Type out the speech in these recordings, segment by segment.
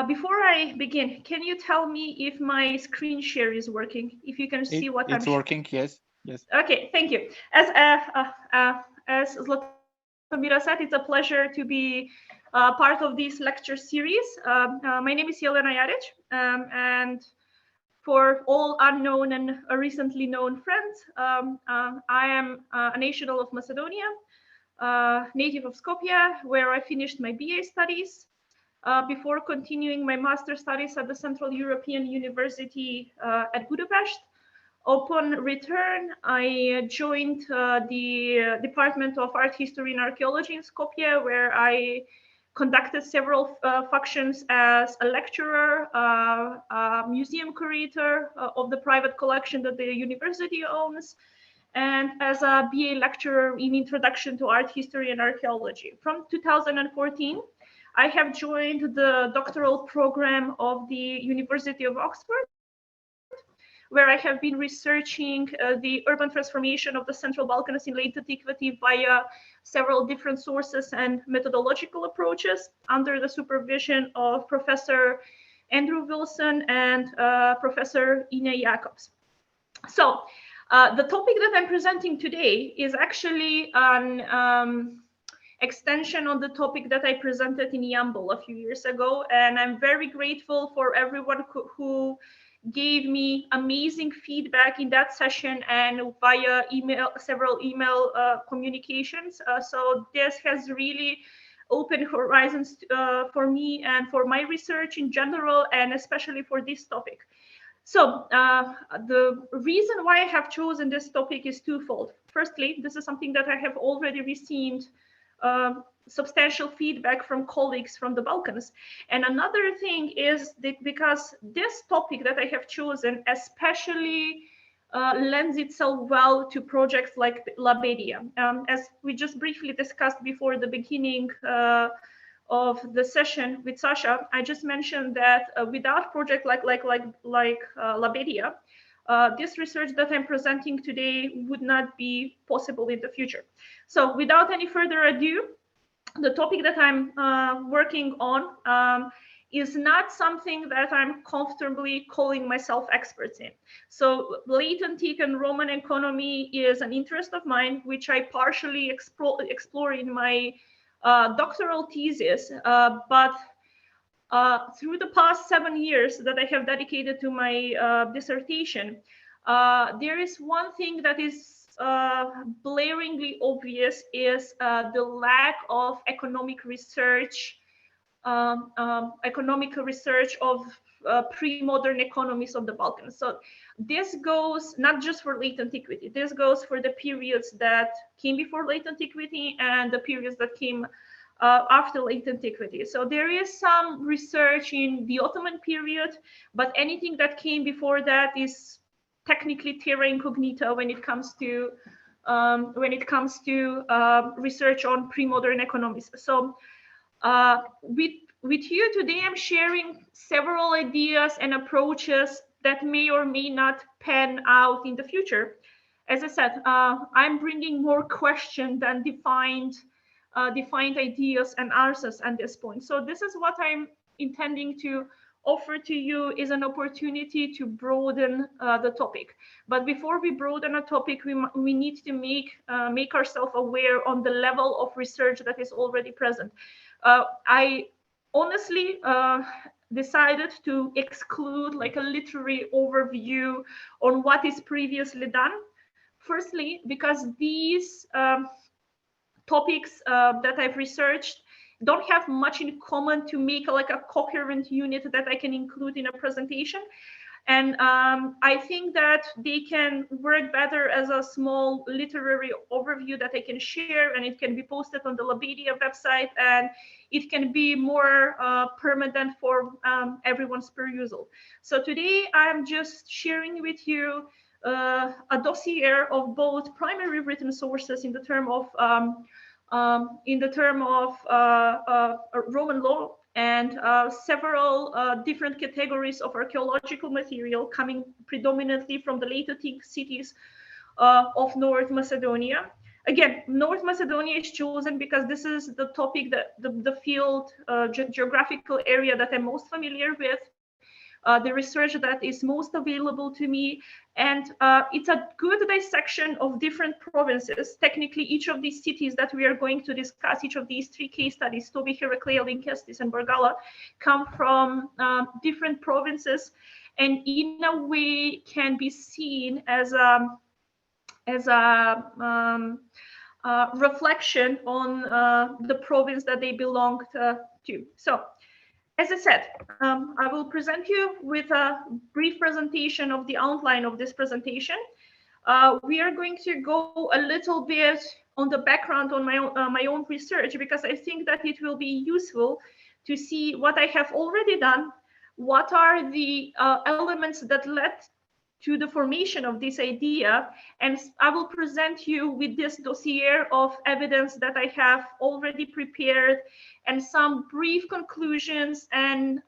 Before I begin, can you tell me if my screen share is working? If you can see what it's working, yes. Okay, thank you. As Zlatomira said, it's a pleasure to be part of this lecture series. My name is Jelena Jaric, and for all unknown and recently known friends, I am a national of Macedonia, native of Skopje, where I finished my BA studies before continuing my master studies at the Central European University at Budapest. Upon return, I joined the Department of Art History and Archaeology in Skopje, where I conducted several functions as a lecturer, museum curator of the private collection that the university owns, and as a BA lecturer in Introduction to Art History and Archaeology. From 2014, I have joined the doctoral program of the University of Oxford, where I have been researching the urban transformation of the Central Balkans in late antiquity via several different sources and methodological approaches under the supervision of Professor Andrew Wilson and Professor Ine Jacobs. So the topic that I'm presenting today is actually an extension on the topic that I presented in Yambol a few years ago, and I'm very grateful for everyone who gave me amazing feedback in that session and via email, several email communications. So this has really opened horizons for me and for my research in general, and especially for this topic. So the reason why I have chosen this topic is twofold. Firstly, this is something that I have already received substantial feedback from colleagues from the Balkans. And another thing is that because this topic that I have chosen especially lends itself well to projects like Labedia. As we just briefly discussed before the beginning of the session with Sasha, I just mentioned that without project like Labedia, this research that I'm presenting today would not be possible in the future. So without any further ado, the topic that I'm working on is not something that I'm comfortably calling myself experts in. So late antique and Roman economy is an interest of mine, which I partially explore in my doctoral thesis, but through the past 7 years that I have dedicated to my dissertation, there is one thing that is blaringly obvious is the lack of economic research of pre-modern economies of the Balkans. So this goes not just for late antiquity, this goes for the periods that came before late antiquity and the periods that came after late antiquity. So there is some research in the Ottoman period, but anything that came before that is technically terra incognita when it comes to research on pre-modern economies. So with you today, I'm sharing several ideas and approaches that may or may not pan out in the future. As I said, I'm bringing more questions than defined ideas and answers at this point. So this is what I'm intending to offer to you is an opportunity to broaden the topic. But before we broaden a topic, we need to make ourselves aware on the level of research that is already present. I honestly decided to exclude like a literary overview on what is previously done. Firstly, because these topics that I've researched don't have much in common to make like a coherent unit that I can include in a presentation. And I think that they can work better as a small literary overview that I can share, and it can be posted on the Labedia website, and it can be more permanent for everyone's perusal. So today I'm just sharing with you a dossier of both primary written sources in the term of Roman law and several different categories of archaeological material coming predominantly from the late antique cities of North Macedonia. Again, North Macedonia is chosen because this is the topic that the field, geographical area that I'm most familiar with, the research that is most available to me. And it's a good dissection of different provinces. Technically, each of these cities that we are going to discuss, each of these 3 case studies, Stobi, Heraclea, Lyncestis, and Bargala, come from different provinces, and in a way can be seen as a reflection on the province that they belong to. So, as I said, I will present you with a brief presentation of the outline of this presentation. We are going to go a little bit on the background on my own research, because I think that it will be useful to see what I have already done, what are the elements that led to the formation of this idea, and I will present you with this dossier of evidence that I have already prepared, and some brief conclusions, and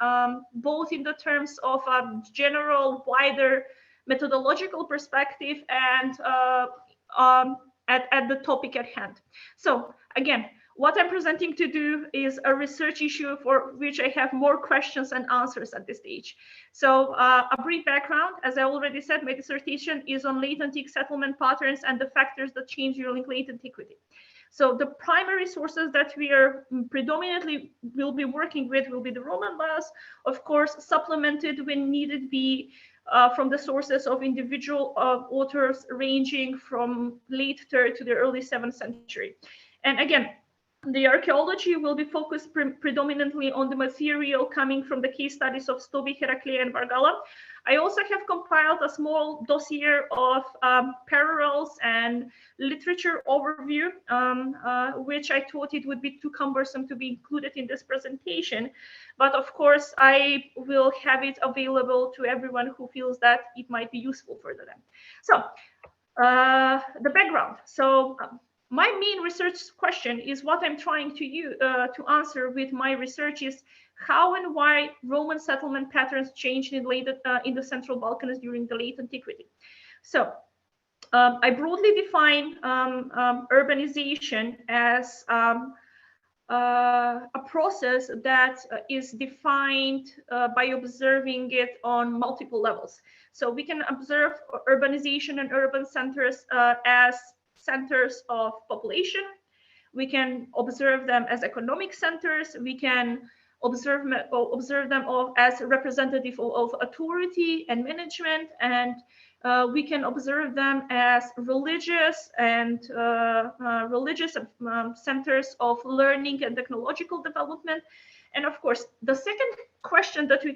both in the terms of a general, wider methodological perspective and at the topic at hand. So again, what I'm presenting to do is a research issue for which I have more questions and answers at this stage. So a brief background, as I already said, my dissertation is on late antique settlement patterns and the factors that change during late antiquity. So the primary sources that we are predominantly will be working with will be the Roman laws, of course, supplemented when needed be from the sources of individual authors ranging from late 3rd to the early 7th century. And again, the archaeology will be focused predominantly on the material coming from the case studies of Stobi, Heraclea, and Bargala. I also have compiled a small dossier of parallels and literature overview, which I thought it would be too cumbersome to be included in this presentation. But of course, I will have it available to everyone who feels that it might be useful for them. So the background. So my main research question is what I'm trying to answer with my research is how and why Roman settlement patterns changed in the Central Balkans during the late antiquity. So I broadly define urbanization as a process that is defined by observing it on multiple levels. So we can observe urbanization and urban centers as centers of population. We can observe them as economic centers. We can observe them as representative of authority and management, and we can observe them as religious and centers of learning and technological development. And of course, the second question that we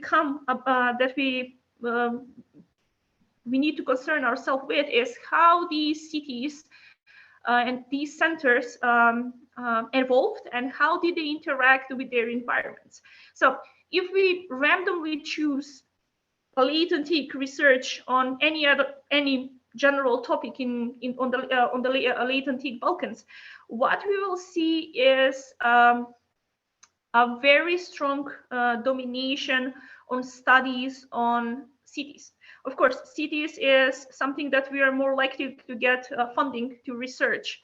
need to concern ourselves with is how these cities and these centers evolved and how did they interact with their environments. So if we randomly choose a late antique research on any general topic on the late antique Balkans, what we will see is a very strong domination on studies on cities. Of course, cities is something that we are more likely to get funding to research,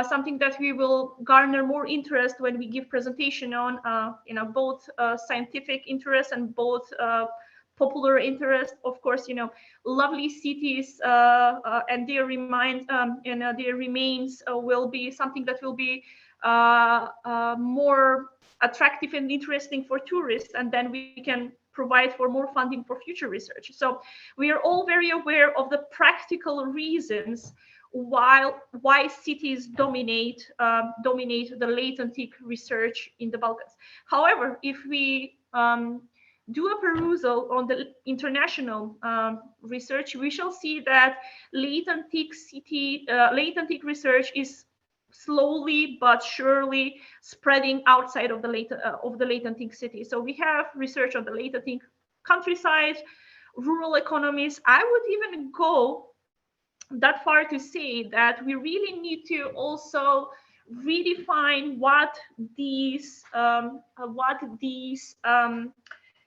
something that we will garner more interest when we give presentation on, both scientific interest and both popular interest. Of course, lovely cities and their remains will be something that will be more attractive and interesting for tourists, and then we can provide for more funding for future research. So we are all very aware of the practical reasons why cities dominate the late antique research in the Balkans. However, if we do a perusal on the international research, we shall see that late antique research is slowly but surely spreading outside of the late antique city. So we have research on the late antique countryside, rural economies. I would even go that far to say that we really need to also redefine what these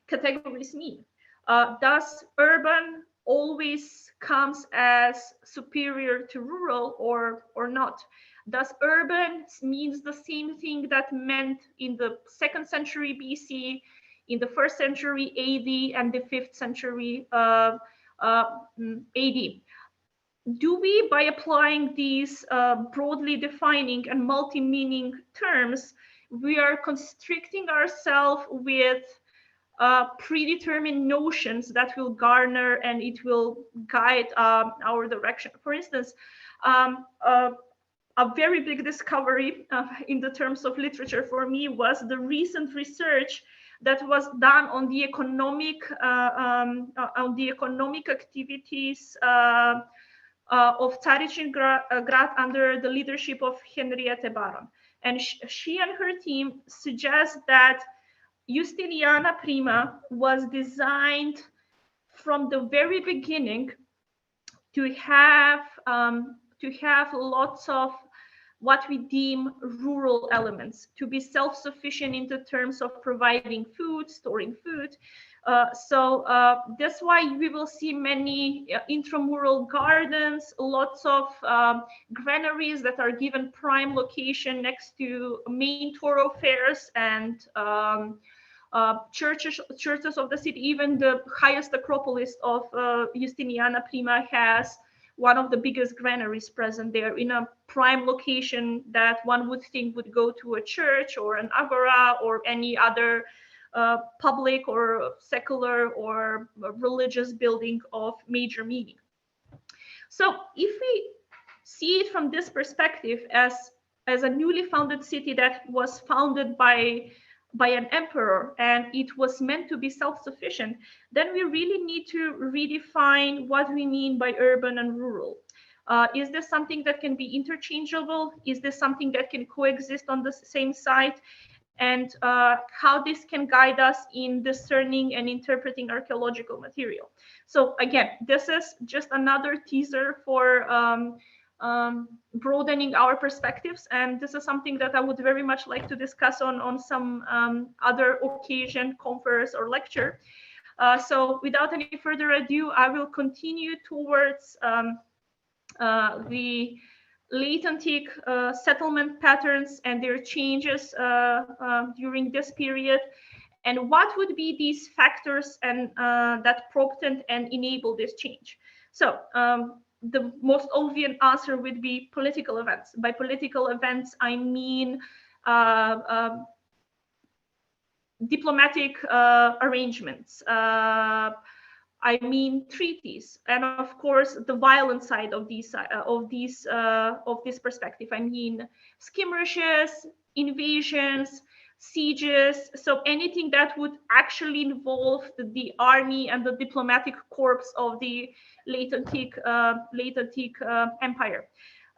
categories mean. Does urban always comes as superior to rural or not? Thus, urban means the same thing that meant in the 2nd century BC, in the 1st century AD, and the 5th century AD. Do we, by applying these broadly defining and multi-meaning terms, we are constricting ourselves with predetermined notions that will garner and it will guide our direction. For instance, a very big discovery in the terms of literature for me was the recent research that was done on the economic activities of Tsarichengrad under the leadership of Henriette Baron. And she and her team suggest that Justiniana Prima was designed from the very beginning to have lots of what we deem rural elements, to be self-sufficient in the terms of providing food, storing food. So that's why we will see many intramural gardens, lots of granaries that are given prime location next to main thoroughfares and churches of the city. Even the highest acropolis of Justiniana Prima has one of the biggest granaries present there in a prime location that one would think would go to a church or an agora or any other public or secular or religious building of major meaning. So if we see it from this perspective as a newly founded city that was founded by an emperor and it was meant to be self-sufficient, then we really need to redefine what we mean by urban and rural. Is this something that can be interchangeable? Is this something that can coexist on the same site? And how this can guide us in discerning and interpreting archaeological material. So again, this is just another teaser for broadening our perspectives, and this is something that I would very much like to discuss on some other occasion, conference or lecture. So without any further ado, I will continue towards the late antique settlement patterns and their changes during this period, and what would be these factors and that prompted and enabled this change. So the most obvious answer would be political events. By political events, I mean diplomatic arrangements. I mean treaties, and of course the violent side of this perspective. I mean skirmishes, invasions, sieges. So anything that would actually involve the army and the diplomatic corps of the late antique empire.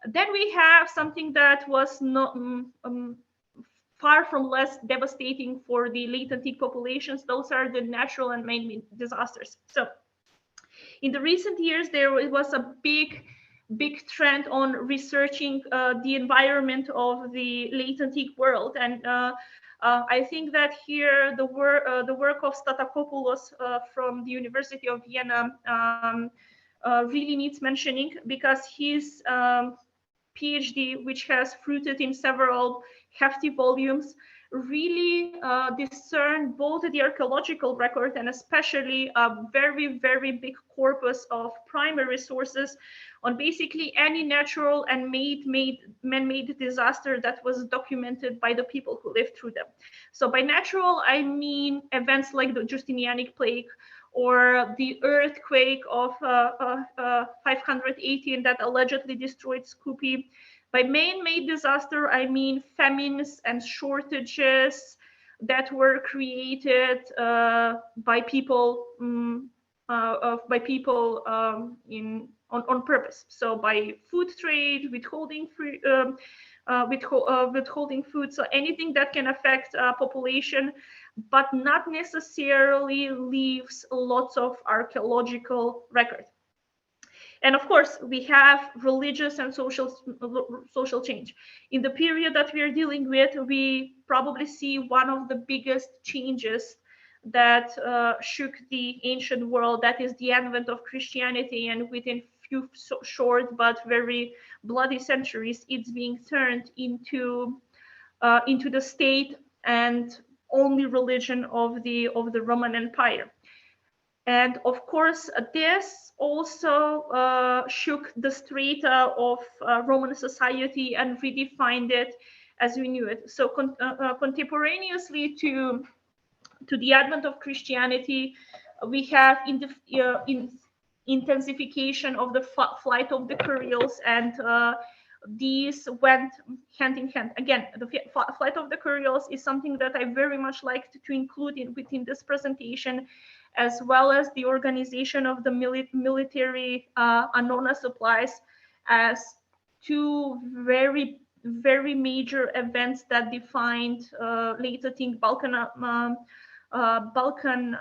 Then we have something that was not far from less devastating for the late antique populations. Those are the natural and man-made disasters. So in the recent years, there was a big trend on researching the environment of the late antique world. And I think that here the work of Stathopoulos from the University of Vienna really needs mentioning, because his PhD, which has fruited in several hefty volumes, really discern both the archaeological record and especially a very, very big corpus of primary sources on basically any natural and man-made disaster that was documented by the people who lived through them. So by natural, I mean events like the Justinianic plague or the earthquake of 518 that allegedly destroyed Skopje. By man-made disaster, I mean famines and shortages that were created by people on purpose. So by food trade, withholding food, so anything that can affect population, but not necessarily leaves lots of archaeological record. And of course, we have religious and social change. In the period that we are dealing with, we probably see one of the biggest changes that shook the ancient world. That is the advent of Christianity, and within few short but very bloody centuries, it's being turned into the state and only religion of the Roman Empire. And of course, this also shook the strata of Roman society and redefined it as we knew it. So contemporaneously to the advent of Christianity, we have intensification of the flight of the couriers, and these went hand in hand. Again, the flight of the couriers is something that I very much liked to include within this presentation, as well as the organization of the military annona supplies as two very, very major events that defined later Balkan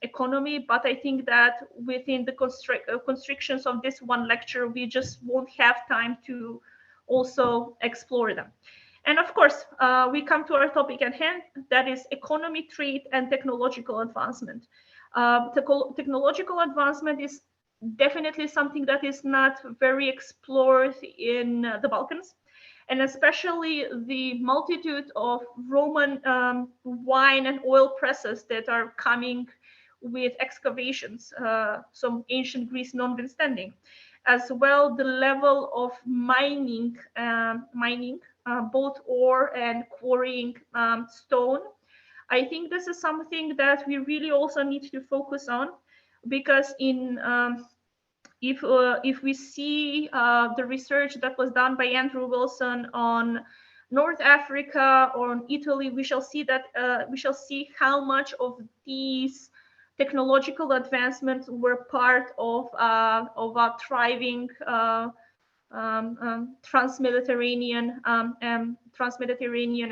economy. But I think that within the constrictions of this one lecture, we just won't have time to also explore them. And of course, we come to our topic at hand, that is economy, trade, and technological advancement. Technological advancement is definitely something that is not very explored in the Balkans, and especially the multitude of Roman wine and oil presses that are coming with excavations, some ancient Greece notwithstanding. As well, the level of mining, both ore and quarrying stone. I think this is something that we really also need to focus on, because if we see the research that was done by Andrew Wilson on North Africa or on Italy, we shall see that how much of these technological advancements were part of a thriving trans-Mediterranean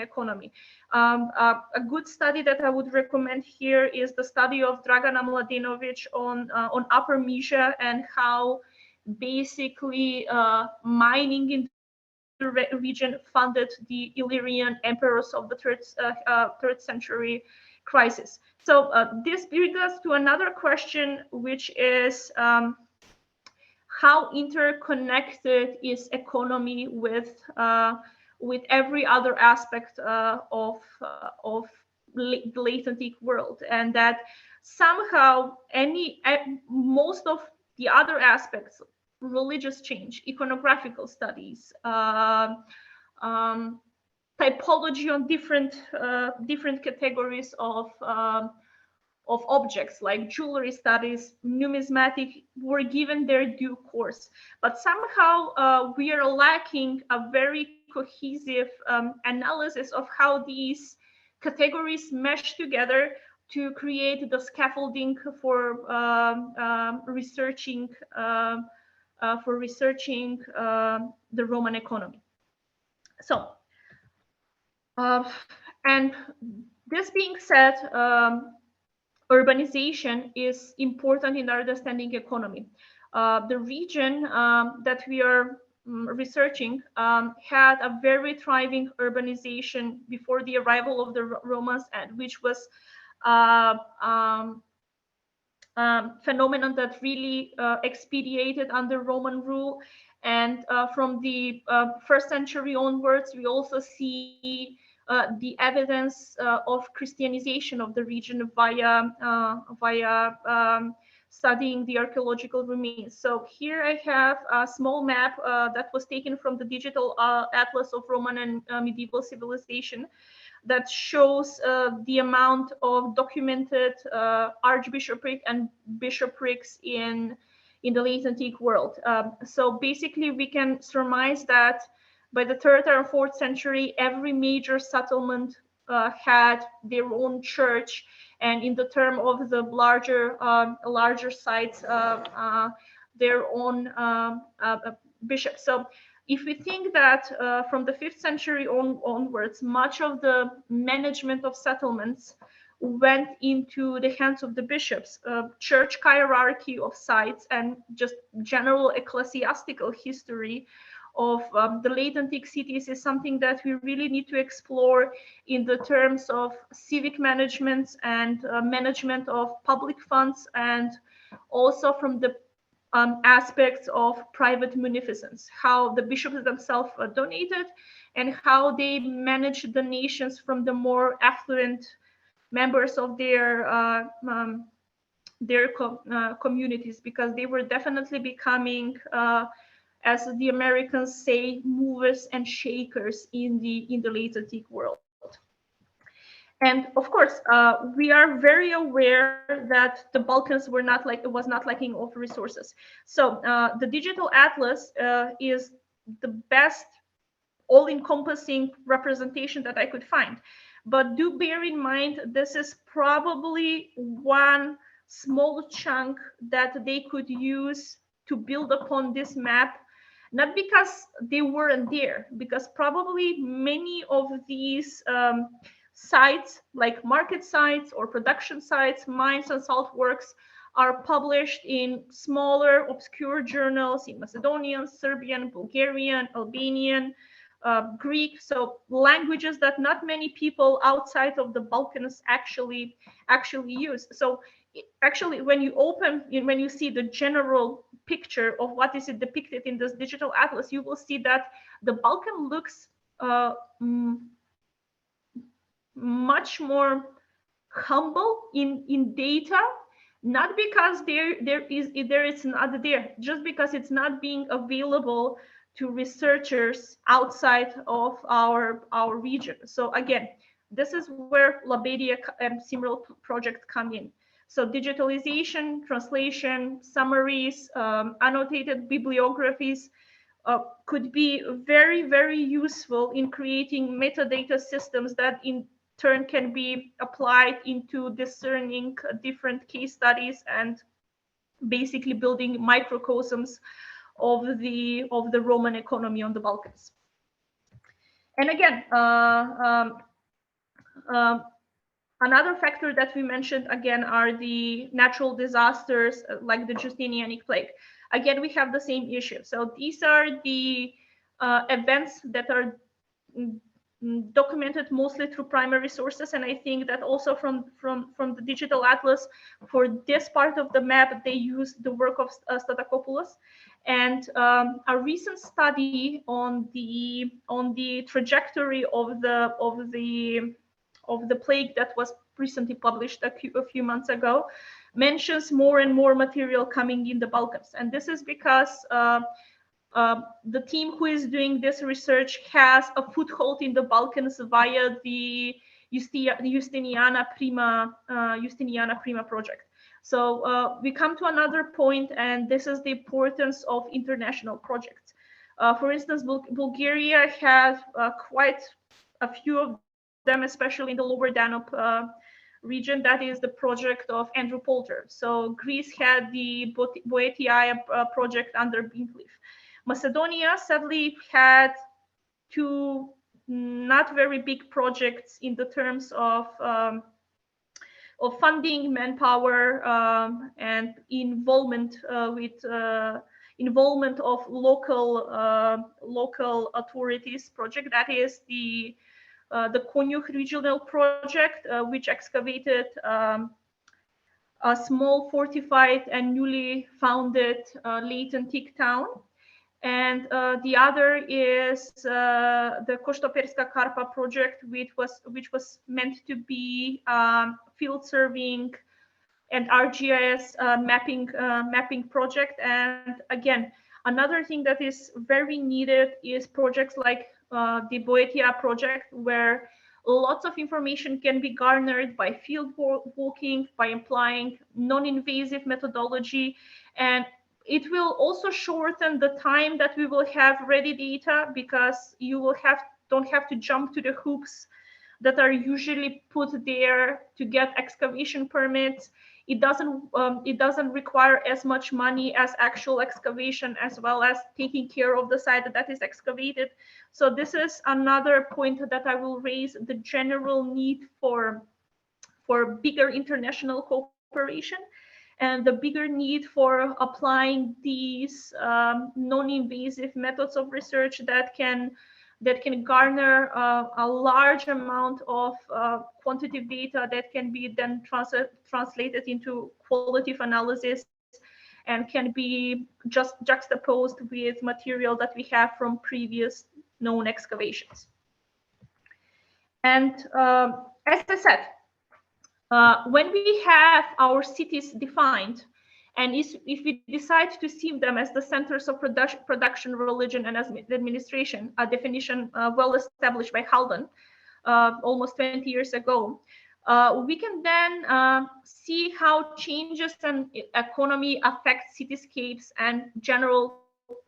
economy. A good study that I would recommend here is the study of Dragana Mladenovic on Upper Mysia, and how basically mining in the region funded the Illyrian emperors of the third century crisis. So this brings us to another question, which is how interconnected is economy with every other aspect of the late antique world, and that somehow most of the other aspects, religious change, iconographical studies, typology on different categories of objects like jewelry studies, numismatic, were given their due course. But somehow we are lacking a very cohesive analysis of how these categories mesh together to create the scaffolding for researching the Roman economy. So, and this being said, urbanization is important in understanding economy. The region that we are researching had a very thriving urbanization before the arrival of the Romans, and which was phenomenon that really expedited under Roman rule. And from the first century onwards, we also see the evidence of Christianization of the region via studying the archaeological remains. So here I have a small map that was taken from the digital Atlas of Roman and medieval civilization, that shows the amount of documented archbishopric and bishoprics in the late antique world. So basically, we can surmise that by the 3rd or 4th century, every major settlement had their own church, and in the term of the larger sites, their own bishop. So if we think that from the 5th century onwards, much of the management of settlements went into the hands of the bishops, church hierarchy of sites, and just general ecclesiastical history of the late antique cities is something that we really need to explore in the terms of civic management and management of public funds, and also from the aspects of private munificence, how the bishops themselves donated, and how they managed donations from the more affluent members of their communities, because they were definitely becoming, as the Americans say, movers and shakers in the late antique world. And of course, we are very aware that the Balkans was not lacking of resources. So the digital atlas is the best all-encompassing representation that I could find. But do bear in mind, this is probably one small chunk that they could use to build upon this map, not because they weren't there, because probably many of these sites, like market sites or production sites, mines and salt works, are published in smaller, obscure journals in Macedonian, Serbian, Bulgarian, Albanian, Greek, so languages that not many people outside of the Balkans actually use. So actually, when you see the general picture of what is it depicted in this digital atlas, you will see that the Balkan looks much more humble in data, not because there is not there, just because it's not being available to researchers outside of our region. So again, this is where Labedia and similar projects come in. So digitalization, translation, summaries, annotated bibliographies could be very, very useful in creating metadata systems that in turn can be applied into discerning different case studies and basically building microcosms of the Roman economy on the Balkans. And again, another factor that we mentioned again are the natural disasters like the Justinianic plague. Again, we have the same issue. So these are the events that are documented mostly through primary sources, and I think that also from the digital atlas for this part of the map they use the work of Stathakopoulos, and a recent study on the trajectory of the plague that was recently published a few months ago mentions more and more material coming in the Balkans, and this is because the team who is doing this research has a foothold in the Balkans via the Justiniana Prima project. So we come to another point, and this is the importance of international projects. For instance, Bulgaria has quite a few of them, especially in the lower Danube region. That is the project of Andrew Poulter. So Greece had the Boeotia project under Bincliffe. Macedonia sadly had two not very big projects in the terms of funding, manpower, and involvement involvement of local authorities project. That is the Konyuk regional project, which excavated a small fortified and newly founded late antique town. And the other is the Kostoperska Karpa project, which was meant to be field serving and ArcGIS mapping project. And again, another thing that is very needed is projects like the Boeotia project, where lots of information can be garnered by field walking, by applying non-invasive methodology, and it will also shorten the time that we will have ready data, because you will don't have to jump to the hoops that are usually put there to get excavation permits. It doesn't require as much money as actual excavation, as well as taking care of the site that is excavated. So this is another point that I will raise: the general need for bigger international cooperation, and the bigger need for applying these non-invasive methods of research that can garner a large amount of quantitative data that can be then translated into qualitative analysis and can be just juxtaposed with material that we have from previous known excavations. And as I said, when we have our cities defined, and if we decide to see them as the centers of production, religion, and as administration, a definition well established by Haldon almost 20 years ago, we can then see how changes in economy affect cityscapes and general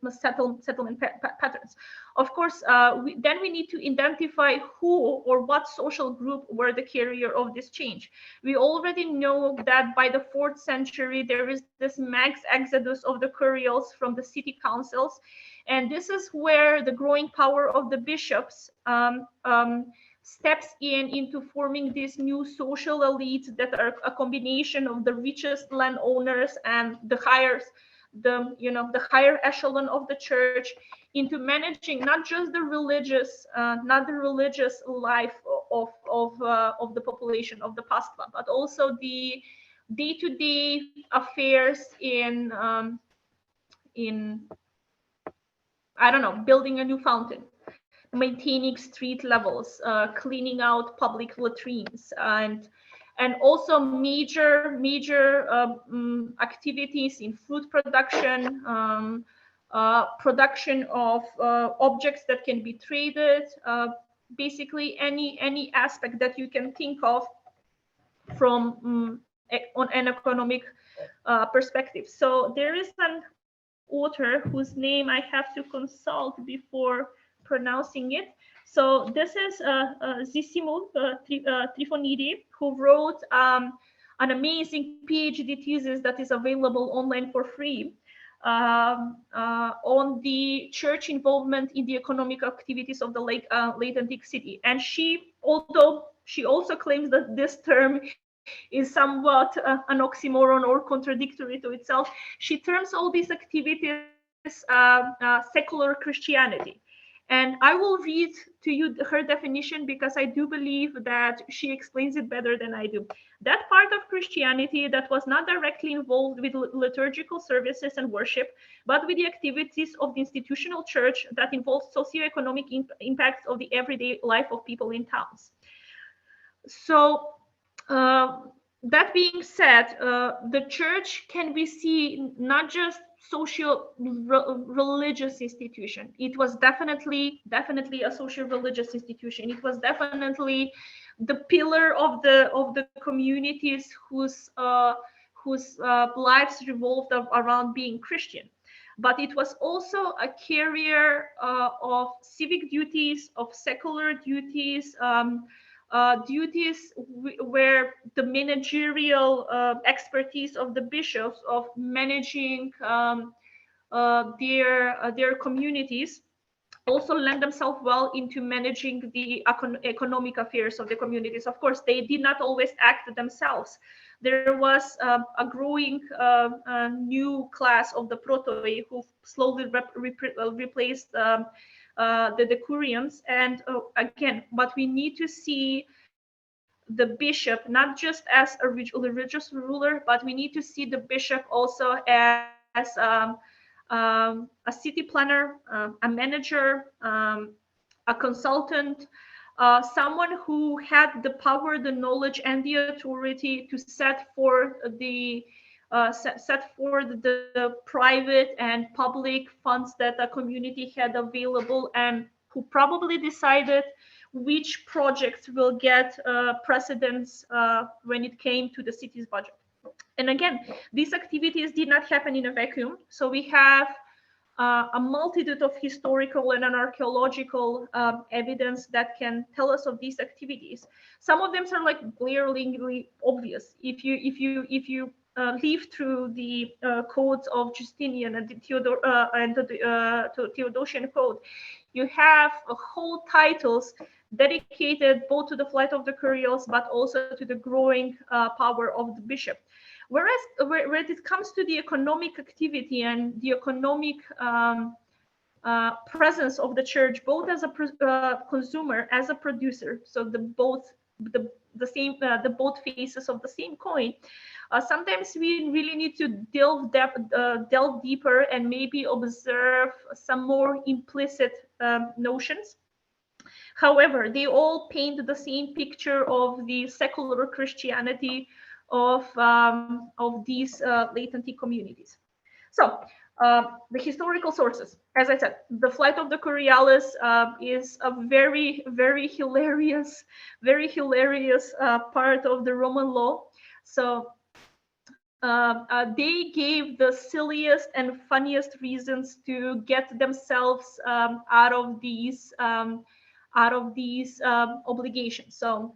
settlement patterns. Of course, then we need to identify who or what social group were the carrier of this change. We already know that by the 4th century, there is this mass exodus of the curials from the city councils. And this is where the growing power of the bishops steps into forming these new social elites that are a combination of the richest landowners and the higher echelon of the church, into managing not just the religious life of the population of the pastva, but also the day-to-day affairs in I don't know, building a new fountain, maintaining street levels, cleaning out public latrines, and also major activities in food production, production of objects that can be traded, basically any aspect that you can think of from on an economic perspective. So there is an author whose name I have to consult before pronouncing it. So this is Zissimo Trifonidi, who wrote an amazing PhD thesis that is available online for free on the church involvement in the economic activities of the late Antiquity. And although she also claims that this term is somewhat an oxymoron or contradictory to itself, she terms all these activities secular Christianity. And I will read to you her definition because I do believe that she explains it better than I do. That part of Christianity that was not directly involved with liturgical services and worship, but with the activities of the institutional church that involves socioeconomic impacts of the everyday life of people in towns. So that being said, the church can be seen not just religious institution. It was definitely a social religious institution. It was definitely the pillar of the communities whose lives revolved around being Christian. But it was also a carrier of civic duties, of secular duties, duties where the managerial expertise of the bishops of managing their communities also lend themselves well into managing the economic affairs of the communities. Of course, they did not always act themselves. There was a growing new class of the protoi who slowly replaced the decurions. And again, but we need to see the bishop not just as a religious ruler, but we need to see the bishop also as a city planner, a manager, a consultant, someone who had the power, the knowledge, and the authority to set forth the private and public funds that a community had available, and who probably decided which projects will get precedence when it came to the city's budget. And again, these activities did not happen in a vacuum. So we have a multitude of historical and archaeological evidence that can tell us of these activities. Some of them are like glaringly obvious. If you leaf through the codes of Justinian and the Theodosian code, you have whole titles dedicated both to the flight of the curials, but also to the growing power of the bishop. Whereas when it comes to the economic activity and the economic presence of the church, both as a consumer, as a producer, so both the same the both faces of the same coin. Sometimes we really need to delve deeper and maybe observe some more implicit notions. However, they all paint the same picture of the secular Christianity of these late antique communities. So the historical sources, as I said, the flight of the Curiales is a very, very hilarious part of the Roman law. So they gave the silliest and funniest reasons to get themselves out of these obligations. So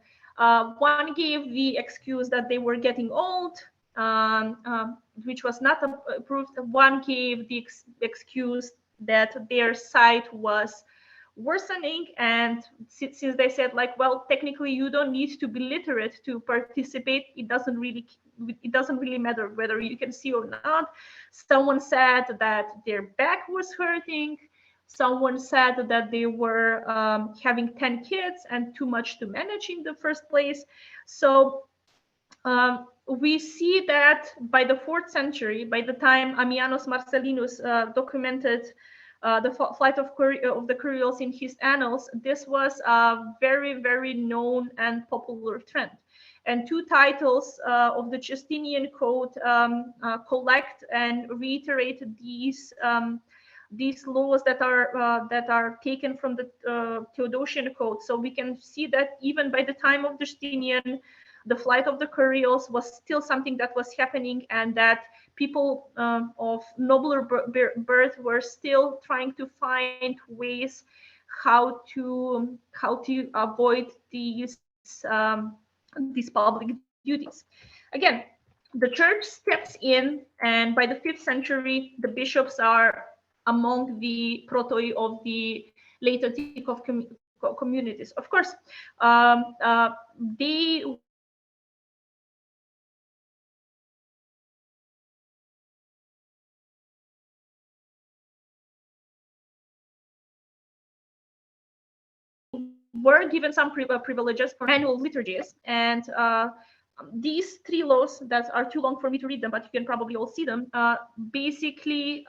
one gave the excuse that they were getting old, which was not approved. One gave the excuse that their sight was worsening, and since they said, like, well, technically you don't need to be literate to participate, it doesn't really matter whether you can see or not. Someone said that their back was hurting. Someone said that they were having 10 kids and too much to manage in the first place. So we see that by the 4th century, by the time Ammianus Marcellinus documented the flight of the Curials in his annals, this was a very, very known and popular trend. And 2 titles of the Justinian Code collect and reiterate these laws that are taken from the Theodosian Code. So we can see that even by the time of Justinian, the flight of the Curials was still something that was happening, and that people of nobler birth were still trying to find ways how to avoid these public duties. Again, the church steps in, and by the 5th century, the bishops are among the protoi of the late antique communities. Of course, they were given some privileges for annual liturgies, and these 3 laws that are too long for me to read them, but you can probably all see them, basically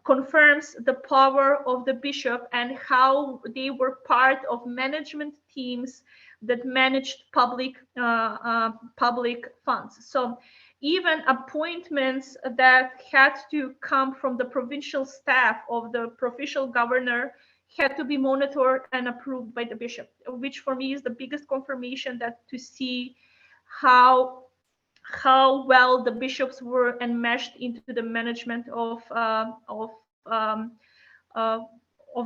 confirms the power of the bishop and how they were part of management teams that managed public funds. So even appointments that had to come from the provincial staff of the provincial governor had to be monitored and approved by the bishop, which for me is the biggest confirmation that to see how well the bishops were enmeshed into the management of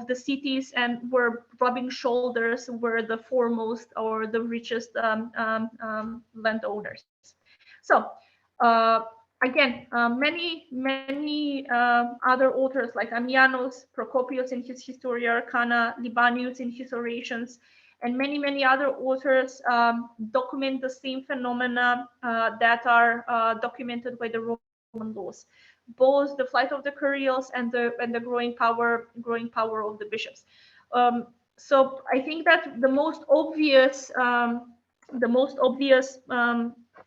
the cities, and were rubbing shoulders, were the foremost or the richest landowners. So again, many other authors like Ammianus, Procopius in his Historia Arcana, Libanius in his Orations, and many other authors document the same phenomena that are documented by the Roman laws, both the flight of the Curials and the growing power of the bishops. So I think that the most obvious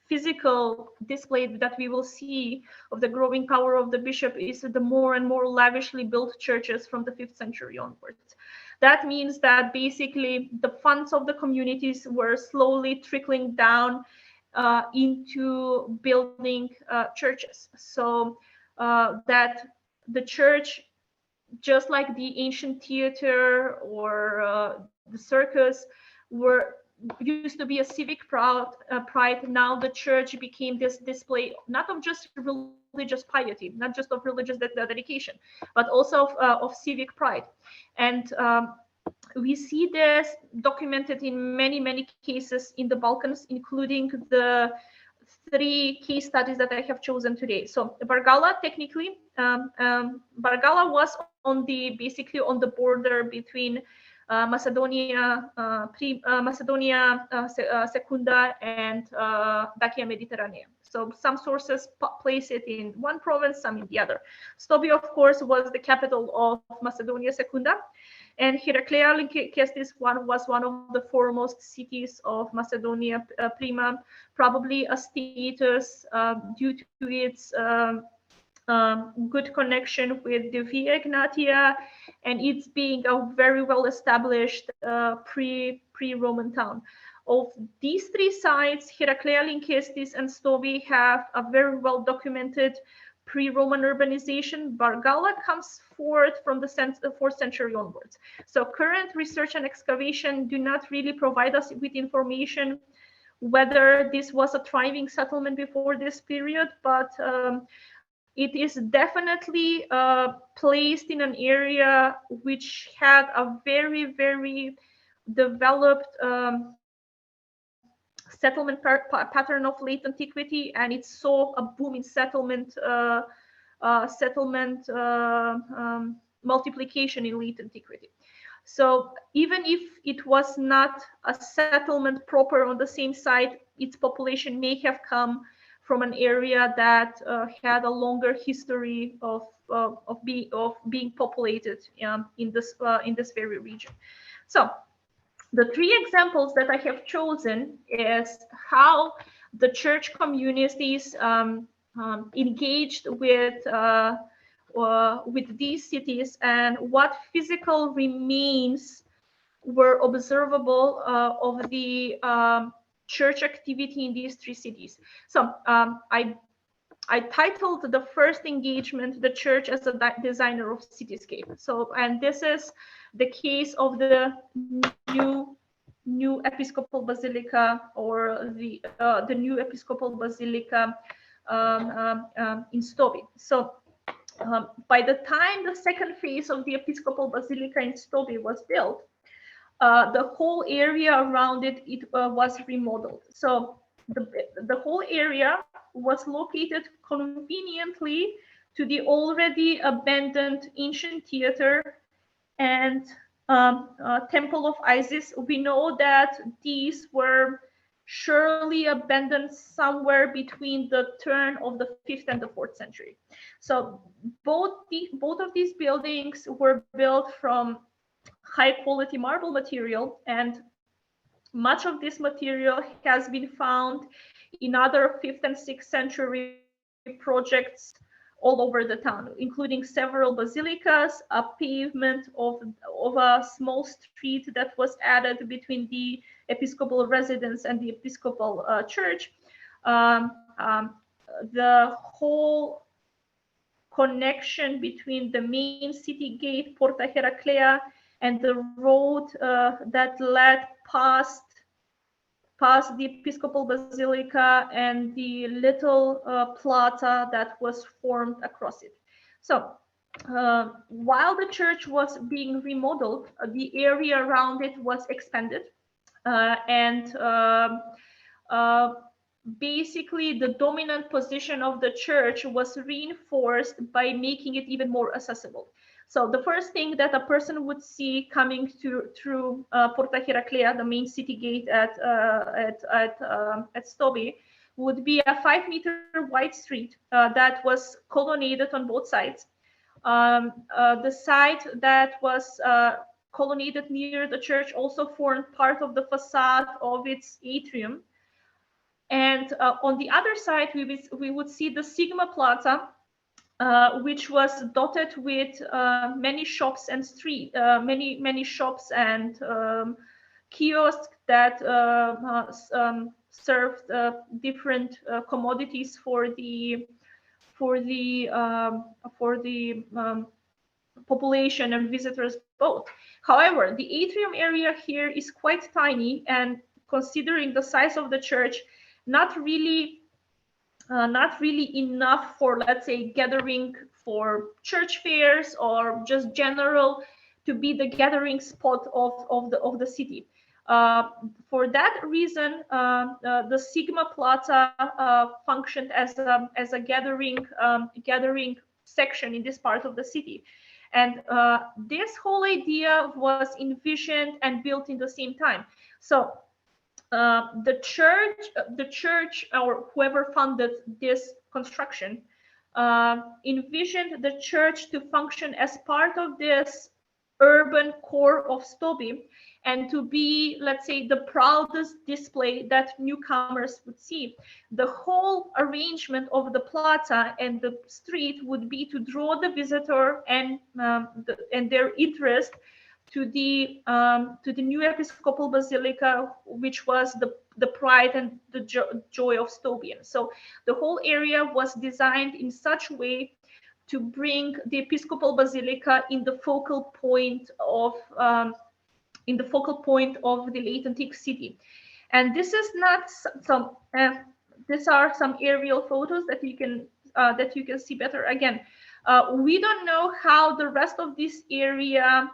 physical display that we will see of the growing power of the bishop is the more and more lavishly built churches from the 5th century onwards. That means that basically the funds of the communities were slowly trickling down into building churches. So that the church, just like the ancient theater or the circus, used to be a civic pride. Now the church became this display not of just religious piety, not just of religious dedication, but also of civic pride. And we see this documented in many cases in the Balkans, including the 3 case studies that I have chosen today. So Bargala, technically, Bargala was basically on the border between Macedonia Secunda, and Dacia Mediterranea. So some sources place it in one province, some in the other. Stobi, of course, was the capital of Macedonia Secunda, and Heraclea Lyncestis was one of the foremost cities of Macedonia Prima, probably a status due to its good connection with the Via Egnatia, and it's being a very well established pre-Roman town. Of these three sites, Heraclea Lyncestis and Stobi have a very well documented pre-Roman urbanization. Bargala comes forth from the 4th century onwards. So current research and excavation do not really provide us with information whether this was a thriving settlement before this period, but it is definitely placed in an area which had a very, very developed settlement pattern of late antiquity, and it saw a boom in settlement multiplication in late antiquity. So even if it was not a settlement proper on the same site, its population may have come from an area that had a longer history of being populated in this very region. So the three examples that I have chosen is how the church communities engaged with these cities and what physical remains were observable of the church activity in these three cities. So I titled the first engagement "The Church as a Designer of Cityscape." So, and this is the case of the new Episcopal Basilica, or the new Episcopal Basilica in Stobi. So, by the time the second phase of the Episcopal Basilica in Stobi was built, the whole area around it was remodeled. So the whole area was located conveniently to the already abandoned ancient theater and Temple of Isis. We know that these were surely abandoned somewhere between the turn of the 5th and the 4th century. So both of these buildings were built from high quality marble material, and much of this material has been found in other 5th and 6th century projects all over the town, including several basilicas, a pavement of a small street that was added between the episcopal residence and the episcopal church. The whole connection between the main city gate, Porta Heraclea, and the road that led past the Episcopal Basilica and the little plaza that was formed across it. So while the church was being remodeled, the area around it was expanded, and basically the dominant position of the church was reinforced by making it even more accessible. So the first thing that a person would see coming through Porta Heraclea, the main city gate at Stobi, would be a 5-meter wide street that was colonnaded on both sides. The side that was colonnaded near the church also formed part of the facade of its atrium. And on the other side, we would see the Sigma Plaza, which was dotted with many shops and many shops and kiosks that served different commodities for the population and visitors both. However, the atrium area here is quite tiny, and considering the size of the church, not really enough for, let's say, gathering for church fairs or just general to be the gathering spot of the city. For that reason, the Sigma Plaza functioned as a gathering section in this part of the city. And this whole idea was envisioned and built in the same time. So the church, or whoever funded this construction, envisioned the church to function as part of this urban core of Stobi, and to be, let's say, the proudest display that newcomers would see. The whole arrangement of the plaza and the street would be to draw the visitor and their interest to the new episcopal basilica, which was the pride and the joy of Stobians. So the whole area was designed in such a way to bring the episcopal basilica in the focal point of the late antique city. And this is not some. These are some aerial photos that you can see better. Again, we don't know how the rest of this area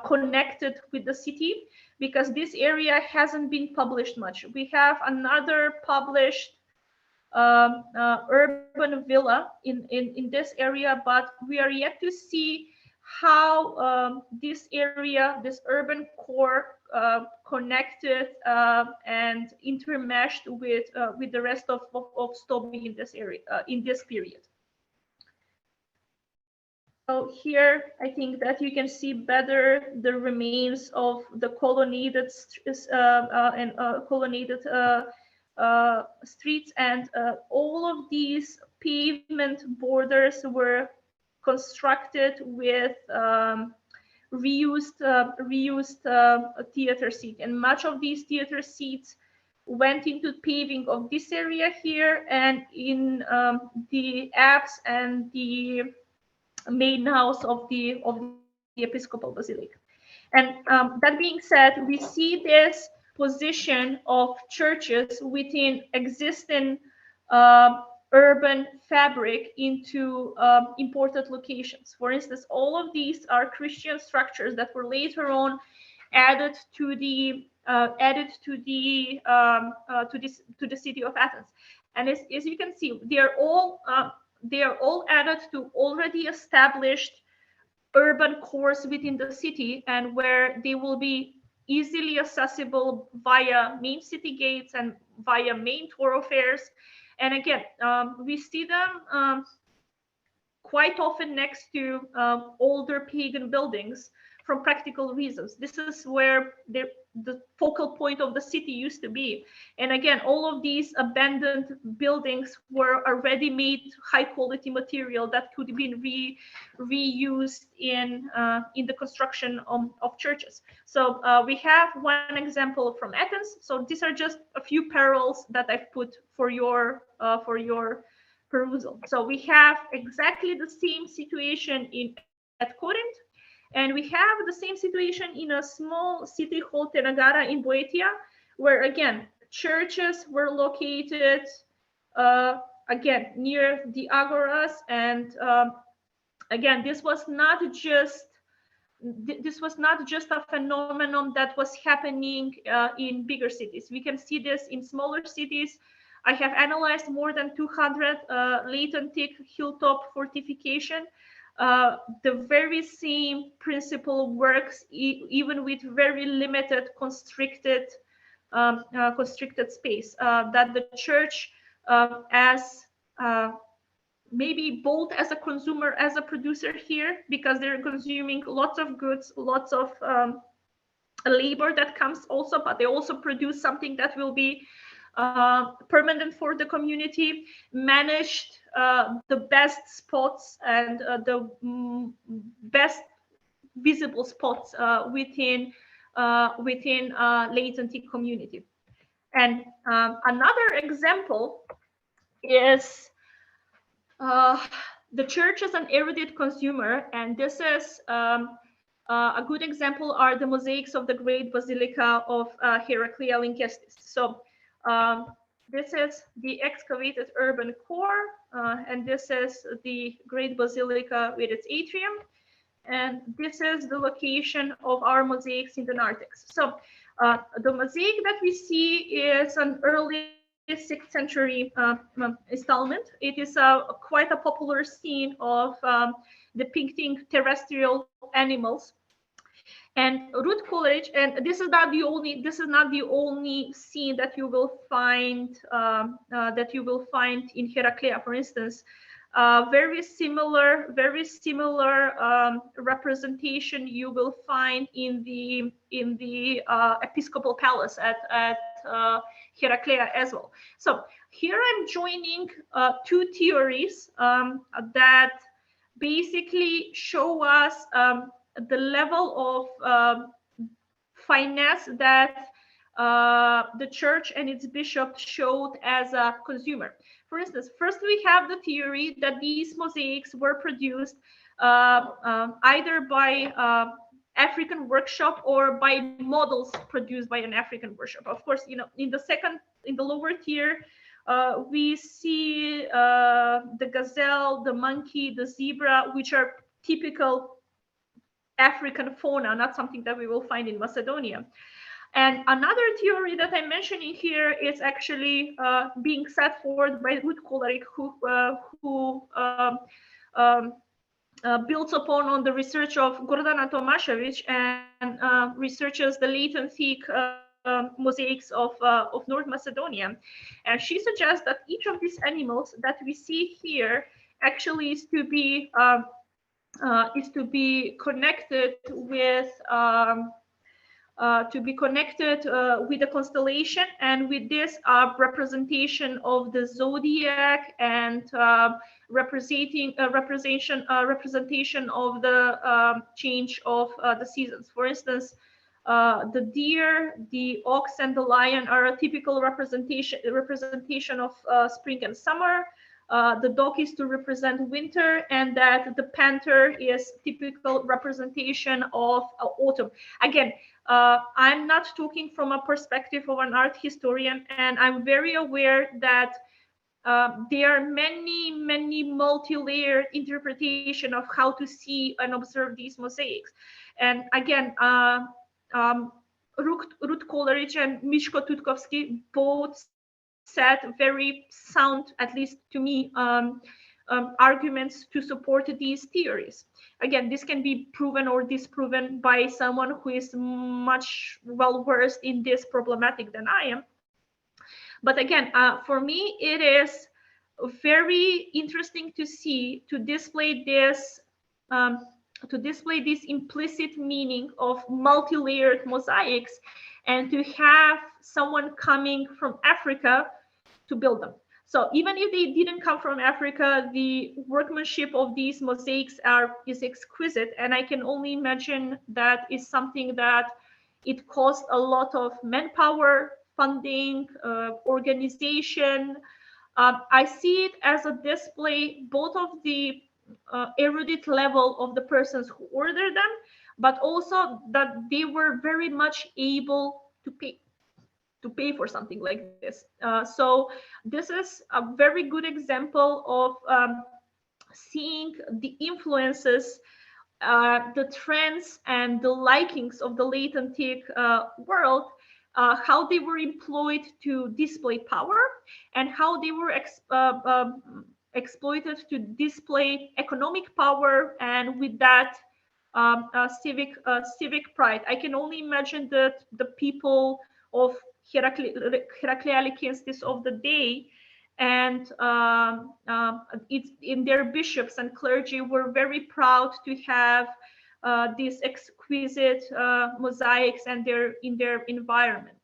connected with the city, because this area hasn't been published much. We have another published urban villa in this area, but we are yet to see how this area, this urban core, connected and intermeshed with the rest of Stobi in this area, in this period. So here, I think that you can see better the remains of the colonnaded streets, and all of these pavement borders were constructed with reused theater seat, and much of these theater seats went into paving of this area here, and in the apse and the main house of the episcopal basilica. And that being said, we see this position of churches within existing urban fabric into important locations. For instance, all of these are Christian structures that were later on added to the city of Athens. And as you can see, they are all added to already established urban cores within the city, and where they will be easily accessible via main city gates and via main thoroughfares. And again, we see them quite often next to older pagan buildings from practical reasons. This is where the focal point of the city used to be. And again, all of these abandoned buildings were already made high quality material that could be reused in the construction of churches. So we have one example from Athens. So these are just a few parallels that I've put for your perusal. So we have exactly the same situation at Corinth. And we have the same situation in a small city called Tenagara in Boeotia, where again, churches were located again near the agoras. And again, this was not just a phenomenon that was happening in bigger cities. We can see this in smaller cities. I have analyzed more than 200 late antique hilltop fortification. The very same principle works even with very limited constricted space, that the church as maybe both as a consumer, as a producer here, because they're consuming lots of goods, lots of labor that comes also, but they also produce something that will be permanent for the community, managed the best spots and the best visible spots within late antique community. And another example is the church as an erudite consumer, and this is a good example are the mosaics of the great basilica of Heraclea Lyncestis. So this is the excavated urban core, and this is the great basilica with its atrium, and this is the location of our mosaics in the narthex. So the mosaic that we see is an early 6th century installment. It is quite a popular scene of depicting terrestrial animals. And root Coleridge, and this is not the only scene that you will find in Heraclea, for instance. Very similar representation you will find in the episcopal palace at Heraclea as well. So here I'm joining two theories that basically show us the level of finesse that the church and its bishop showed as a consumer. For instance, first we have the theory that these mosaics were produced either by African workshop or by models produced by an African workshop. Of course, in the lower tier, we see the gazelle, the monkey, the zebra, which are typical African fauna, not something that we will find in Macedonia. And another theory that I'm mentioning here is actually being set forth by Ruth Coleridge, who builds on the research of Gordana Tomašević and researches the Late Antiquity mosaics of North Macedonia. And she suggests that each of these animals that we see here actually is to be connected with the constellation, and with this representation of the zodiac and representation of the change of the seasons. For instance, the deer, the ox, and the lion are a typical representation of spring and summer. The dog is to represent winter, and that the panther is typical representation of autumn. Again, I'm not talking from a perspective of an art historian, and I'm very aware that there are many multi-layered interpretation of how to see and observe these mosaics. And again, Ruth Coleridge and Miško Tutkovsky both set very sound, at least to me, arguments to support these theories. Again, this can be proven or disproven by someone who is much well versed in this problematic than I am. But again, for me, it is very interesting to see, to display this implicit meaning of multi-layered mosaics, and to have someone coming from Africa to build them. So even if they didn't come from Africa, the workmanship of these mosaics is exquisite, and I can only imagine that is something that it cost a lot of manpower, funding, organization. I see it as a display both of the erudite level of the persons who ordered them, but also that they were very much able to pay for something like this. So this is a very good example of seeing the influences, the trends and the likings of the late antique world, how they were employed to display power, and how they were exploited to display economic power, and with that civic pride. I can only imagine that the people of Heraclea Lyncestis of the day, and it's in their bishops and clergy were very proud to have these exquisite mosaics and in their environment.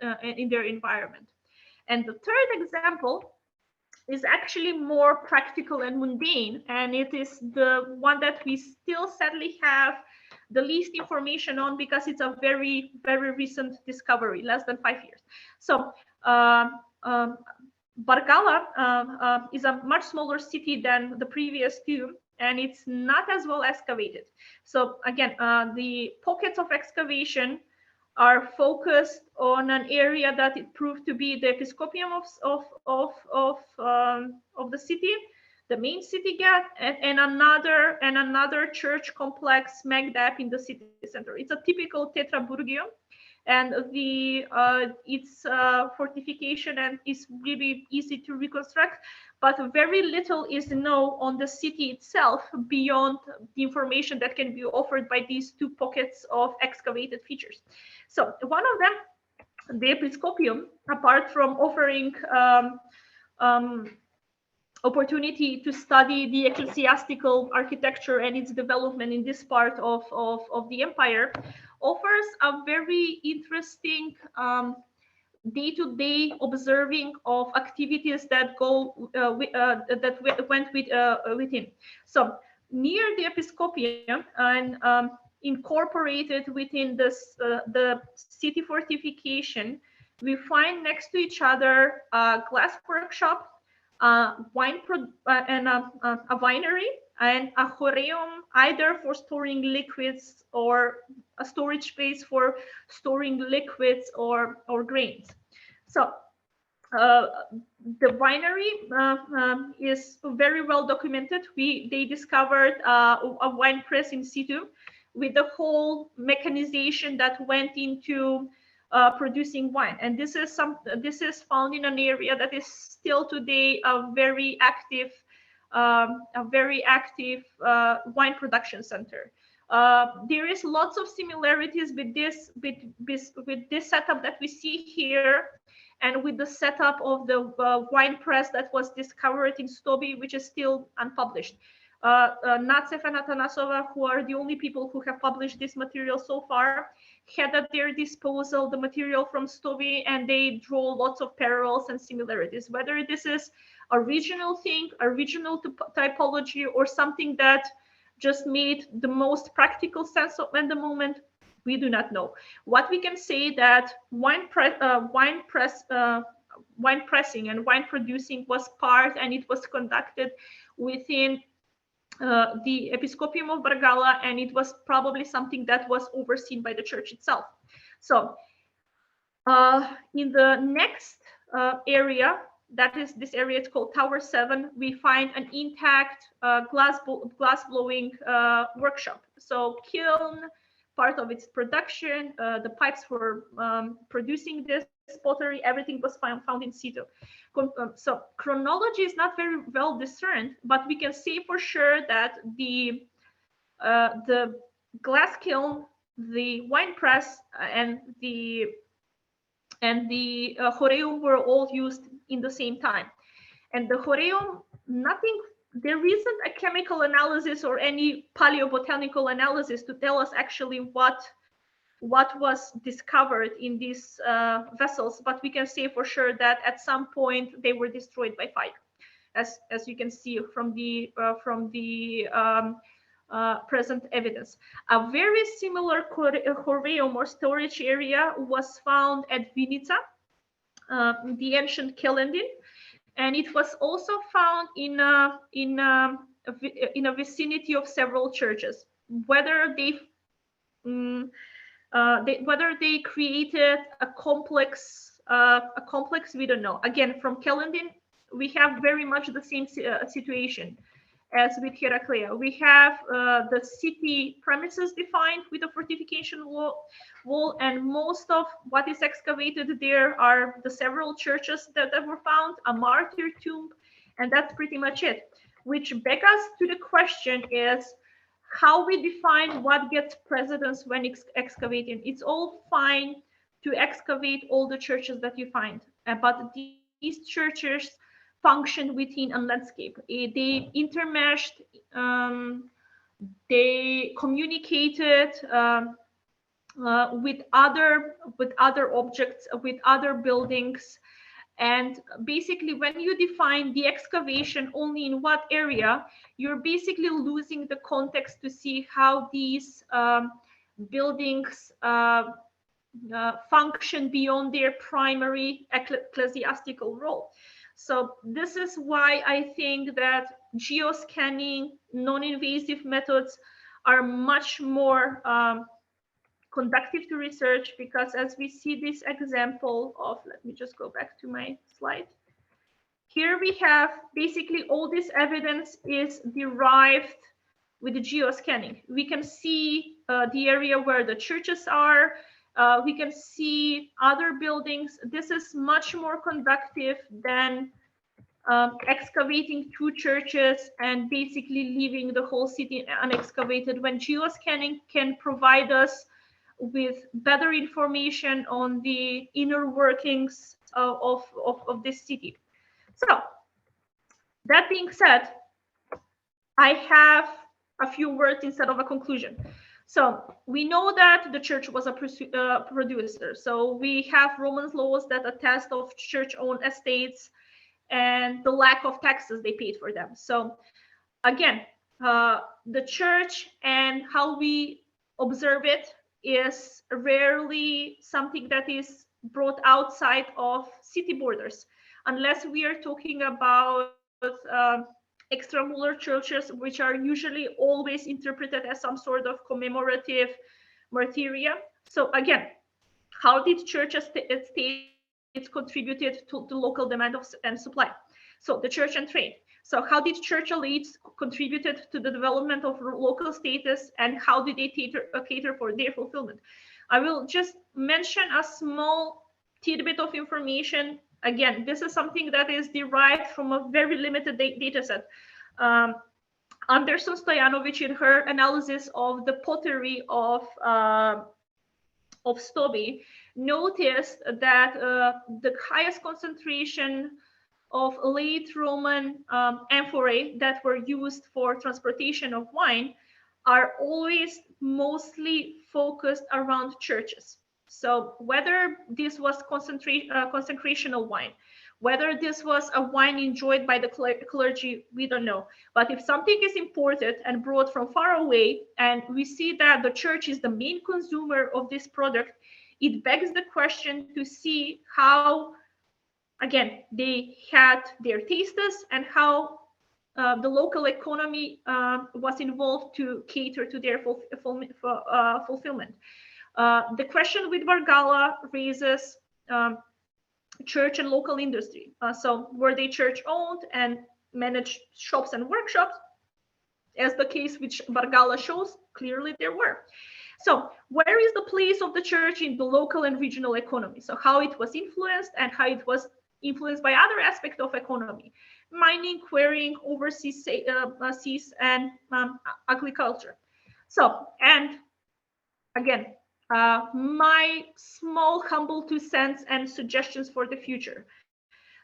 And the third example is actually more practical and mundane, and it is the one that we still sadly have the least information on, because it's a very recent discovery, less than 5 years. So Bargala is a much smaller city than the previous two, and it's not as well excavated. So again, the pockets of excavation are focused on an area that it proved to be the episcopium of the city, the main city gate, and another church complex smack dab in the city center. It's a typical tetraburgium, and its fortification and is really easy to reconstruct, but very little is known on the city itself beyond the information that can be offered by these two pockets of excavated features. So one of them, the Episcopium, apart from offering opportunity to study the ecclesiastical architecture and its development in this part of the empire, offers a very interesting day-to-day observing of activities that went with him. So near the Episcopium and incorporated within this the city fortification, we find next to each other a glass workshop, and a winery, and a choreum, either for storing liquids or a storage space for storing liquids or grains. So the winery is very well documented. They discovered a wine press in situ with the whole mechanization that went into producing wine, and this is found in an area that is still today a very active wine production center. There is lots of similarities with this setup that we see here, and with the setup of the wine press that was discovered in Stobi, which is still unpublished. Natsev and Atanasova, who are the only people who have published this material so far, had at their disposal the material from Stobi, and they draw lots of parallels and similarities. Whether this is a regional thing, a regional typology, or something that just made the most practical sense of at the moment, we do not know. What we can say that wine pressing and wine producing was part, and it was conducted within the Episcopium of Bargala, and it was probably something that was overseen by the church itself. So in the next area, that is this area, it's called Tower 7, we find an intact glass blowing workshop. So kiln, part of its production, the pipes for producing this pottery, everything was found in situ. So chronology is not very well discerned, but we can say for sure that the glass kiln, the wine press, and the choreum were all used in the same time. And the choreum, there isn't a chemical analysis or any paleobotanical analysis to tell us actually what was discovered in these vessels, but we can say for sure that at some point they were destroyed by fire, as you can see from the present evidence. A very similar choreum or storage area was found at Vinica, the ancient Kelendin, and it was also found in a vicinity of several churches. Whether they created a complex, we don't know. Again, from Kelendin, we have very much the same situation as with Heraclea. We have the city premises defined with a fortification wall, and most of what is excavated there are the several churches that were found, a martyr tomb, and that's pretty much it. Which begs us to the question is how we define what gets precedence when excavating. It's all fine to excavate all the churches that you find, but these churches function within a landscape. They intermeshed, they communicated with other objects, with other buildings. And basically, when you define the excavation only in what area, you're basically losing the context to see how these buildings function beyond their primary ecclesiastical role. So this is why I think that geoscanning, non-invasive methods are much more conducive to research, because as we see this example of, let me just go back to my slide. Here we have basically all this evidence is derived with the geoscanning. We can see the area where the churches are. We can see other buildings. This is much more conductive than excavating 2 churches and basically leaving the whole city unexcavated, when geoscanning can provide us with better information on the inner workings of this city. So that being said, I have a few words instead of a conclusion. So we know that the church was a producer. So we have Roman laws that attest of church-owned estates and the lack of taxes they paid for them. So again, the church and how we observe it is rarely something that is brought outside of city borders, unless we are talking about extramural churches, which are usually always interpreted as some sort of commemorative martyria. So again, how did church states contributed to the local demand and supply? So the church and trade. So how did church elites contributed to the development of local status, and how did they cater for their fulfillment? I will just mention a small tidbit of information. Again, this is something that is derived from a very limited data set. Anderson Stojanovic, in her analysis of the pottery of Stobi, noticed that the highest concentration of late Roman amphorae that were used for transportation of wine are always mostly focused around churches. So whether this was consecrational wine, whether this was a wine enjoyed by the clergy, we don't know. But if something is imported and brought from far away, and we see that the church is the main consumer of this product, it begs the question to see how, again, they had their tastes and how the local economy was involved to cater to their fulfillment. The question with Bargala raises church and local industry. So were they church owned and managed shops and workshops? As the case which Bargala shows, clearly there were. So where is the place of the church in the local and regional economy? So how it was influenced and how it was influenced by other aspects of economy: mining, quarrying, overseas seas, and agriculture. So, and again, my small, humble 2 cents and suggestions for the future.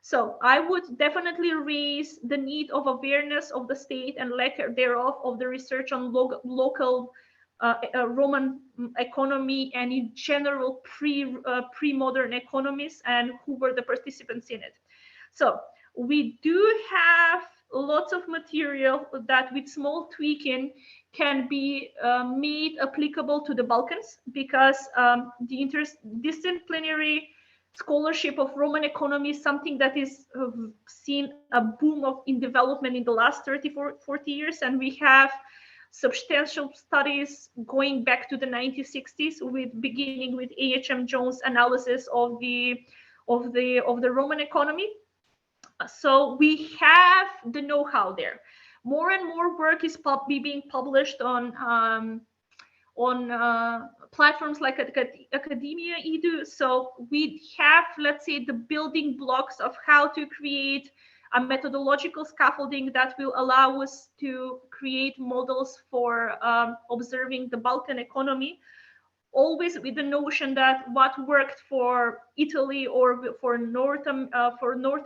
So I would definitely raise the need of awareness of the state and lack thereof of the research on local Roman economy and in general pre-modern economies and who were the participants in it. So we do have lots of material that with small tweaking can be made applicable to the Balkans, because the interdisciplinary scholarship of Roman economy is something that is seen a boom in development in the last 30-40 years, and we have substantial studies going back to the 1960s, beginning with A.H.M. Jones' analysis of the Roman economy. So we have the know-how there. More and more work is being published on platforms like Academia Edu. So we have, let's say, the building blocks of how to create a methodological scaffolding that will allow us to create models for observing the Balkan economy, always with the notion that what worked for Italy or for North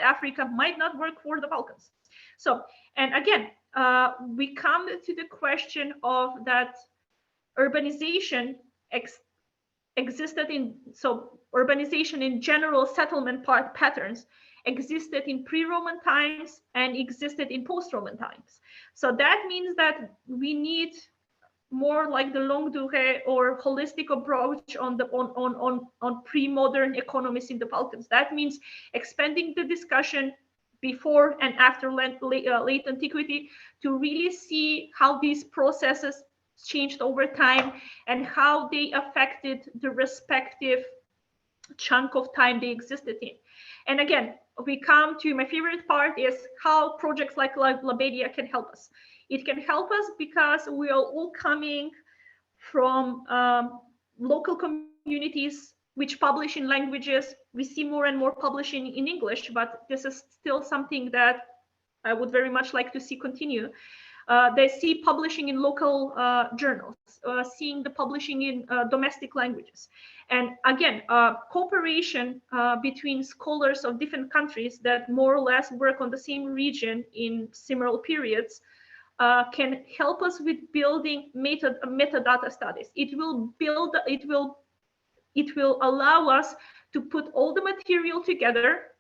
Africa might not work for the Balkans. So, and again, we come to the question of that urbanization existed in, so urbanization in general, settlement patterns existed in pre-Roman times and existed in post-Roman times. So that means that we need more like the longue durée or holistic approach on pre-modern economies in the Balkans. That means expanding the discussion before and after late antiquity to really see how these processes changed over time and how they affected the respective chunk of time they existed in. And again, we come to my favorite part, is how projects like Labedia can help us. It can help us because we are all coming from local communities communities which publish in languages. We see more and more publishing in English, but this is still something that I would very much like to see continue. They see publishing in local journals, seeing the publishing in domestic languages. And again, cooperation between scholars of different countries that more or less work on the same region in similar periods can help us with building metadata studies. It will allow us to put all the material together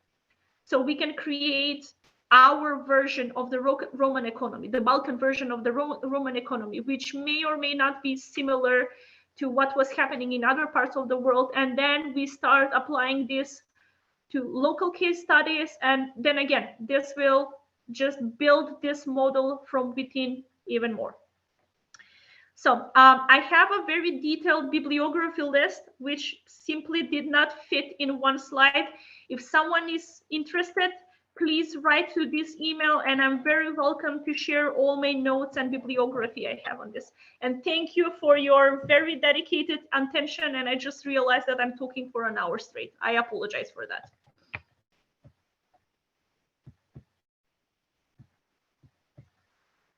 so we can create our version of the Roman economy, the Balkan version of the Roman economy, which may or may not be similar to what was happening in other parts of the world. And then we start applying this to local case studies. And then again, this will just build this model from within even more. So I have a very detailed bibliography list, which simply did not fit in one slide. If someone is interested, please write to this email, and I'm very welcome to share all my notes and bibliography I have on this. And thank you for your very dedicated attention. And I just realized that I'm talking for an hour straight. I apologize for that.